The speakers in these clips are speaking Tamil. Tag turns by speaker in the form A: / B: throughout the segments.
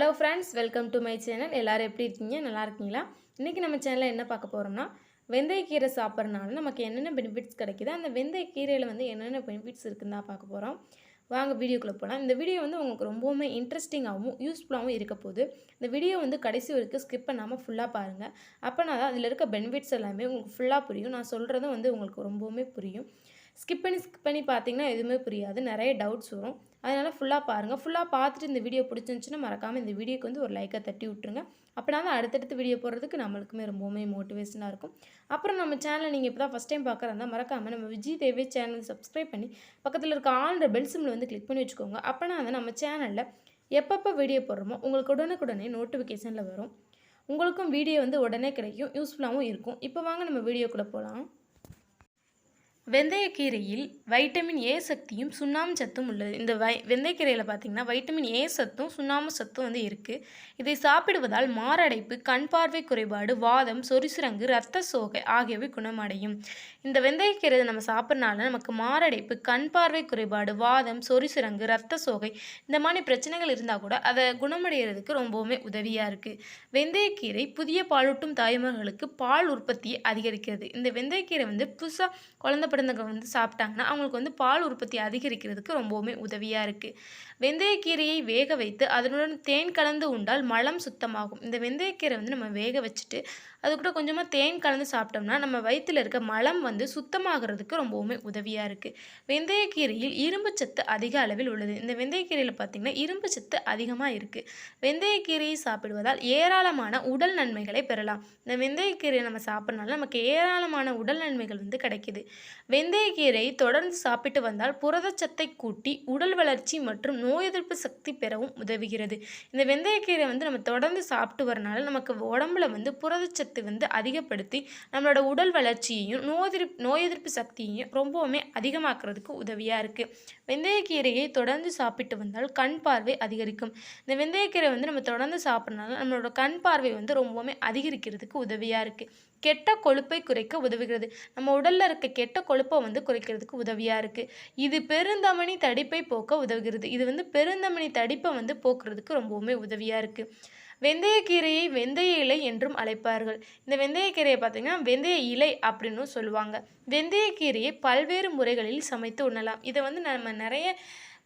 A: Hello friends, welcome to my channel. எல்லோரும் எப்படி இருக்கீங்க? நல்லா இருக்கீங்களா? இன்றைக்கி நம்ம சேனலில் என்ன பார்க்க போகிறோம்னா, வெந்தயக்கீரை சாப்பிட்றனால நமக்கு என்னென்ன பெனிஃபிட்ஸ் கிடைக்குது, அந்த வெந்தயக்கீரையில் வந்து என்னென்ன பெனிஃபிட்ஸ் இருக்குன்னு தான் பார்க்க போகிறோம். வாங்க வீடியோக்குள்ளே போகலாம். இந்த வீடியோ வந்து உங்களுக்கு ரொம்பவுமே இன்ட்ரெஸ்டிங்காகவும் யூஸ்ஃபுல்லாகவும் இருக்க போகுது. இந்த வீடியோ வந்து கடைசி வரைக்கும் ஸ்கிப் பண்ணாமல் ஃபுல்லாக பாருங்கள். அப்போனா தான் அதில் இருக்க பெனிஃபிட்ஸ் எல்லாமே உங்களுக்கு ஃபுல்லாக புரியும். நான் சொல்கிறதும் வந்து உங்களுக்கு ரொம்பவுமே புரியும். ஸ்கிப் பண்ணி பார்த்தீங்கன்னா எதுவுமே புரியாது, நிறைய டவுட்ஸ் வரும். அதனால் ஃபுல்லாக பாருங்கள். ஃபுல்லாக பார்த்துட்டு இந்த வீடியோ பிடிச்சிருந்துச்சுன்னா மறக்காமல் இந்த வீடியோக்கு வந்து ஒரு லைக்கை தட்டி விட்ருங்க. அப்படின்னா தான் அடுத்தடுத்து வீடியோ போடுறதுக்கு நம்மளுக்குமே ரொம்பவுமே மோட்டிவேஷனாக இருக்கும். அப்புறம் நம்ம சேனலை நீங்கள் இப்போ தான் ஃபஸ்ட் டைம் பார்க்குறதா மறக்காமல் நம்ம விஜய் தேவி சேனல் சப்ஸ்கிரைப் பண்ணி பக்கத்தில் இருக்க ஆல்ன்ற பெல் சிம்மில் வந்து கிளிக் பண்ணி வச்சுக்கோங்க. அப்போனா வந்து நம்ம சேனலில் எப்பப்போ வீடியோ போடுறோமோ உங்களுக்கு உடனுக்குடனே நோட்டிஃபிகேஷனில் வரும். உங்களுக்கும் வீடியோ வந்து உடனே கிடைக்கும், யூஸ்ஃபுல்லாகவும் இருக்கும். இப்போ வாங்க நம்ம வீடியோக்குள்ளே போகலாம். வெந்தயக்கீரையில் வைட்டமின் ஏ சக்தியும் சுண்ணாம்பு சத்தும் உள்ளது. இந்த வெந்தயக்கீரையில் பார்த்திங்கன்னா வைட்டமின் ஏ சத்தும் சுண்ணாம்பு சத்தும் வந்து இருக்குது. இதை சாப்பிடுவதால் மாரடைப்பு, கண் பார்வை குறைபாடு, வாதம், சொரிசிரங்கு, இரத்த சோகை ஆகியவை குணமடையும். இந்த வெந்தயக்கீரை நம்ம சாப்பிட்றனால நமக்கு மாரடைப்பு, கண் பார்வை குறைபாடு, வாதம், சொரிசிரங்கு, இரத்த சோகை இந்த மாதிரி பிரச்சனைகள் இருந்தால் கூட அதை குணமடைகிறதுக்கு ரொம்பவுமே உதவியாக இருக்குது. வெந்தயக்கீரை புதிய பாலூட்டும் தாய்மார்களுக்கு பால் உற்பத்தியை அதிகரிக்கிறது. இந்த வெந்தயக்கீரை வந்து புதுசாக குழந்தை பிறந்தவங்க வந்து சாப்பிட்டாங்கன்னா அவங்களுக்கு வந்து பால் உற்பத்தி அதிகரிக்கிறதுக்கு ரொம்பவுமே உதவியாக இருக்குது. வெந்தயக்கீரையை வேக வைத்து அதனுடன் தேன் கலந்து உண்டால் மலம் சுத்தமாகும். இந்த வெந்தயக்கீரை வந்து நம்ம வேக வச்சுட்டு அது கூட கொஞ்சமாக தேன் கலந்து சாப்பிட்டோம்னா நம்ம வயிற்றில் இருக்க மலம் வந்து சுத்தமாகிறதுக்கு ரொம்பவுமே உதவியாக இருக்குது. வெந்தயக்கீரையில் இரும்பு சத்து அதிக அளவில் உள்ளது. இந்த வெந்தயக்கீரையில் பார்த்திங்கன்னா இரும்பு சத்து அதிகமாக இருக்குது. வெந்தயக்கீரையை சாப்பிடுவதால் ஏராளமான உடல் நன்மைகளை பெறலாம். இந்த வெந்தயக்கீரையை நம்ம சாப்பிட்றனால நமக்கு ஏராளமான உடல் நன்மைகள் வந்து கிடைக்கிது. வெந்தயக்கீரை தொடர்ந்து சாப்பிட்டு வந்தால் புரதச்சத்தை கூட்டி உடல் வளர்ச்சி மற்றும் நோய் எதிர்ப்பு சக்தி பெறவும் உதவுகிறது. இந்த வெந்தயக்கீரை வந்து நம்ம தொடர்ந்து சாப்பிட்டு வரனால நமக்கு உடம்புல வந்து புரதச்சத்து வந்து அதிகப்படுத்தி நம்மளோட உடல் வளர்ச்சியையும் நோய் எதிர்ப்பு சக்தியையும் ரொம்பவுமே அதிகமாக்குறதுக்கு உதவியாக இருக்குது. வெந்தயக்கீரையை தொடர்ந்து சாப்பிட்டு வந்தால் கண் பார்வை அதிகரிக்கும். இந்த வெந்தயக்கீரை வந்து நம்ம தொடர்ந்து சாப்பிட்றனால நம்மளோட கண் பார்வை வந்து ரொம்பவுமே அதிகரிக்கிறதுக்கு உதவியாக இருக்குது. கெட்ட கொழுப்பை குறைக்க உதவுகிறது. நம்ம உடலில் இருக்க கெட்ட கொழுப்பை வந்து குறைக்கிறதுக்கு உதவியாக இருக்குது. இது பெருந்தமனி தடிப்பை போக்க உதவுகிறது. இது வந்து பெருந்தமனி தடிப்பை வந்து போக்குறதுக்கு ரொம்பவுமே உதவியாக இருக்குது. வெந்தயக்கீரையை வெந்தய இலை என்றும் அழைப்பார்கள். இந்த வெந்தயக்கீரையை பார்த்திங்கன்னா வெந்தய இலை அப்படின்னு சொல்லுவாங்க. வெந்தயக்கீரையை பல்வேறு முறைகளில் சமைத்து உண்ணலாம். இதை வந்து நம்ம நிறைய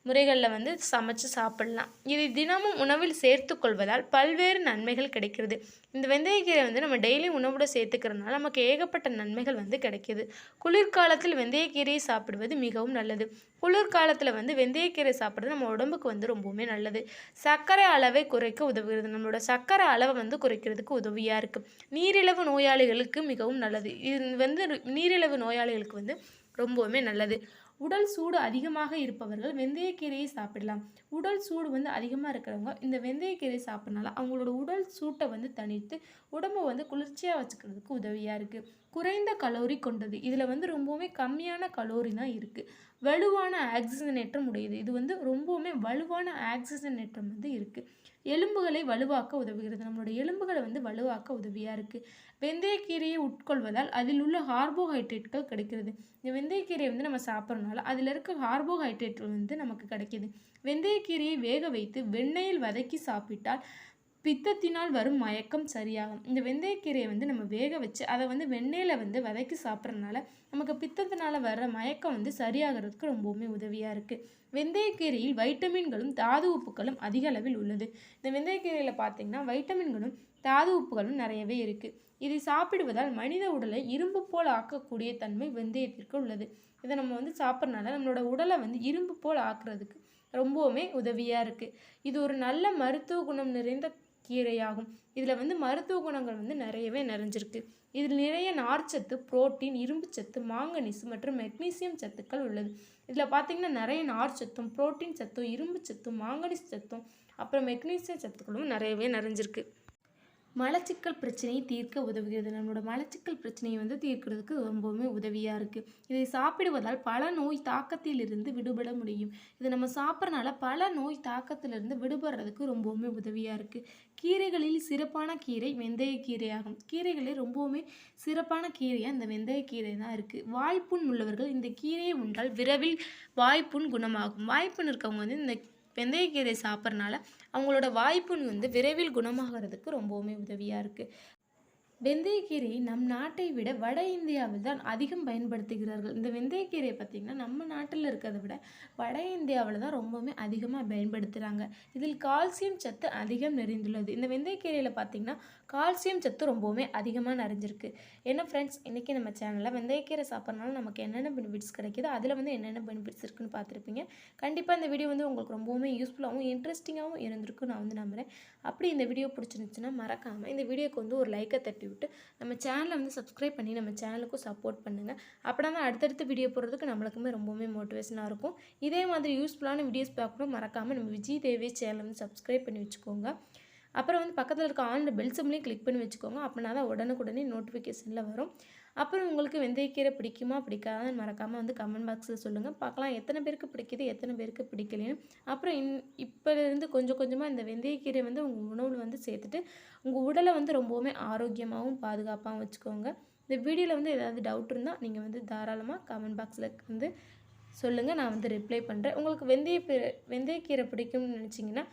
A: முறைகளில் வந்து சமைச்சு சாப்பிடலாம். இதை தினமும் உணவில் சேர்த்து கொள்வதால் பல்வேறு நன்மைகள் கிடைக்கிறது. இந்த வெந்தயக்கீரை வந்து நம்ம டெய்லி உணவோட சேர்த்துக்கிறதுனால நமக்கு ஏகப்பட்ட நன்மைகள் வந்து கிடைக்கிது. குளிர்காலத்தில் வெந்தயக்கீரையை சாப்பிடுவது மிகவும் நல்லது. குளிர்காலத்தில் வந்து வெந்தயக்கீரை சாப்பிட்றது நம்ம உடம்புக்கு வந்து ரொம்பவுமே நல்லது. சர்க்கரை அளவை குறைக்க உதவுகிறது. நம்மளோட சர்க்கரை அளவை வந்து குறைக்கிறதுக்கு உதவியாக இருக்குது. நீரிழிவு நோயாளிகளுக்கு மிகவும் நல்லது. இது வந்து நீரிழிவு நோயாளிகளுக்கு வந்து ரொம்பவுமே நல்லது. உடல் சூடு அதிகமாக இருப்பவர்கள் வெந்தயக்கீரையை சாப்பிடலாம். உடல் சூடு வந்து அதிகமாக இருக்கிறவங்க இந்த வெந்தயக்கீரை சாப்பிட்றனால அவங்களோட உடல் சூட்டை வந்து தணித்து உடம்பை வந்து குளிர்ச்சியாக வச்சுக்கிறதுக்கு உதவியாக இருக்குது. குறைந்த கலோரி கொண்டது. இதில் வந்து ரொம்பவுமே கம்மியான கலோரி தான் இருக்குது. வலுவான ஆக்சிஜனேற்றம் உடையது. இது வந்து ரொம்பவுமே வலுவான ஆக்சிஜனேற்றம் வந்து இருக்குது. எலும்புகளை வலுவாக்க உதவுகிறது. நம்மளோட எலும்புகளை வந்து வலுவாக்க உதவியாக இருக்குது. வெந்தயக்கீரையை உட்கொள்வதால் அதில் உள்ள கார்போஹைட்ரேட்கள் கிடைக்கிறது. இந்த வெந்தயக்கீரையை வந்து நம்ம சாப்பிட்றதுனால அதில் இருக்க கார்போஹைட்ரேட்கள் வந்து நமக்கு கிடைக்கிது. வெந்தயக்கீரையை வேக வைத்து வெண்ணெயில் வதக்கி சாப்பிட்டால் பித்தத்தினால் வரும் மயக்கம் சரியாகும். இந்த வெந்தயக்கீரையை வந்து நம்ம வேக வச்சு அதை வந்து வெண்ணெயில் வந்து வதக்கி சாப்பிட்றதுனால நமக்கு பித்தத்தினால் வர்ற மயக்கம் வந்து சரியாகிறதுக்கு ரொம்பவுமே உதவியாக இருக்குது. வெந்தயக்கீரையில் வைட்டமின்களும் தாது உப்புகளும் அதிக அளவில் உள்ளது. இந்த வெந்தயக்கீரையில் பார்த்திங்கன்னா வைட்டமின்களும் தாது உப்புகளும் நிறையவே இருக்குது. இதை சாப்பிடுவதால் மனித உடலை இரும்பு போல் ஆக்கக்கூடிய தன்மை வெந்தயத்திற்கு உள்ளது. இதை நம்ம வந்து சாப்பிட்றதுனால நம்மளோட உடலை வந்து இரும்பு போல் ஆக்குறதுக்கு ரொம்பவுமே உதவியாக இருக்குது. இது ஒரு நல்ல மருத்துவ குணம் நிறைந்த கீரையாகும். இதில் வந்து மருத்துவ குணங்கள் வந்து நிறையவே நிறைஞ்சிருக்கு. இதில் நிறைய நார்ச்சத்து, புரோட்டீன், இரும்பு சத்து, மாங்கனீசு மற்றும் மெக்னீசியம் சத்துக்கள் உள்ளது. இதில் பார்த்திங்கன்னா நிறைய நார்ச்சத்தும், புரோட்டீன் சத்தும், இரும்பு சத்தும், மாங்கனீஸ் சத்தும் அப்புறம் மெக்னீசியம் சத்துக்களும் நிறையவே நிறைஞ்சிருக்கு. மலச்சிக்கல் பிரச்சனையை தீர்க்க உதவுகிறது. நம்மளோட மலச்சிக்கல் பிரச்சனையை வந்து தீர்க்கிறதுக்கு ரொம்பவுமே உதவியாக இருக்குது. இதை சாப்பிடுவதால் பல நோய் தாக்கத்திலிருந்து விடுபட முடியும். இதை நம்ம சாப்பிட்றனால பல நோய் தாக்கத்திலிருந்து விடுபடுறதுக்கு ரொம்பவுமே உதவியாக இருக்குது. கீரைகளில் சிறப்பான கீரை வெந்தயக்கீரை ஆகும். கீரைகளில் ரொம்பவுமே சிறப்பான கீரையாக இந்த வெந்தயக்கீரை தான் இருக்குது. வாய்ப்புண் உள்ளவர்கள் இந்த கீரையை உண்டால் விரைவில் வாய்ப்புண் குணமாகும். வாய்ப்புண் இருக்கவங்க வந்து இந்த வெந்தயக்கீரை சாப்பிட்றனால அவங்களோட வாய்ப்புண் வந்து விரைவில் குணமாகறதுக்கு ரொம்பவுமே உதவியாக இருக்குது. வெந்தயக்கீரை நம் நாட்டை விட வட இந்தியாவில் தான் அதிகம் பயன்படுத்துகிறார்கள். இந்த வெந்தயக்கீரை பார்த்திங்கன்னா நம்ம நாட்டில் இருக்கிறத விட வட இந்தியாவில் தான் ரொம்பவுமே அதிகமாக பயன்படுத்துகிறாங்க. இதில் கால்சியம் சத்து அதிகம் நிறைந்துள்ளது. இந்த வெந்தயக்கீரையில் பார்த்திங்கன்னா கால்சியம் சத்து ரொம்பவுமே அதிகமாக நிறைஞ்சிருக்கு. ஏன்னா ஃப்ரெண்ட்ஸ், இன்றைக்கி நம்ம சேனலில் வெந்தயக்கீரை சாப்பிட்றனால நமக்கு என்னென்ன பெனிஃபிட்ஸ் கிடைக்குது, அதில் வந்து என்னென்ன பெனிஃபிட்ஸ் இருக்குன்னு பார்த்துருப்பீங்க. கண்டிப்பாக இந்த வீடியோ வந்து உங்களுக்கு ரொம்பவுமே யூஸ்ஃபுல்லாகவும் இன்ட்ரெஸ்டிங்காகவும் இருந்திருக்கும் நான் வந்து நம்புகிறேன். அப்படி இந்த வீடியோ பிடிச்சிருந்துச்சுன்னா மறக்காமல் இந்த வீடியோக்கு வந்து ஒரு லைக்கை தட்டி விட்டு நம்ம சேனலை வந்து சப்ஸ்கிரைப் பண்ணி நம்ம சேனலுக்கும் சப்போர்ட் பண்ணுங்கள். அப்படின்னா தான் அடுத்தடுத்து வீடியோ போடுறதுக்கு நம்மளுக்குமே ரொம்பவுமே மோட்டிவேஷனாக இருக்கும். இதே மாதிரி யூஸ்ஃபுல்லான வீடியோஸ் பார்க்கணும் மறக்காமல் நம்ம விஜய் தேவி சேனலை வந்து சப்ஸ்கிரைப் பண்ணி வச்சுக்கோங்க. அப்புறம் வந்து பக்கத்தில் இருக்க ஆன் பெல் சிம்லையும் கிளிக் பண்ணி வச்சுக்கோங்க. அப்படின்னா தான் உடனுக்குடனே நோட்டிஃபிகேஷனில் வரும். அப்புறம் உங்களுக்கு வெந்தயக்கீரை பிடிக்குமா பிடிக்காதான்னு மறக்காமல் வந்து கமெண்ட் பாக்ஸில் சொல்லுங்கள். பார்க்கலாம் எத்தனை பேருக்கு பிடிக்குது, எத்தனை பேருக்கு பிடிக்கலைன்னு. அப்புறம் இப்போலேருந்து கொஞ்சம் கொஞ்சமாக இந்த வெந்தயக்கீரை வந்து உங்கள் உணவில் வந்து சேர்த்துட்டு உங்கள் உடலை வந்து ரொம்பவுமே ஆரோக்கியமாகவும் பாதுகாப்பாகவும் வச்சுக்கோங்க. இந்த வீடியோவில் வந்து ஏதாவது டவுட் இருந்தால் நீங்கள் வந்து தாராளமாக கமெண்ட் பாக்ஸில் வந்து சொல்லுங்கள். நான் வந்து ரிப்ளை பண்ணுறேன். உங்களுக்கு வெந்தயக்கீரை பிடிக்கும்னு நினச்சிங்கன்னா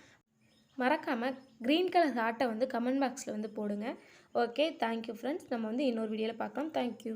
A: மறக்காமல் க்ரீன் கலர் ஹார்ட்டை வந்து கமெண்ட் பாக்ஸில் வந்து போடுங்க. Okay, thank you friends. நம்ம வந்து இன்னொரு வீடியோவில் பார்க்கலாம். தேங்க்யூ.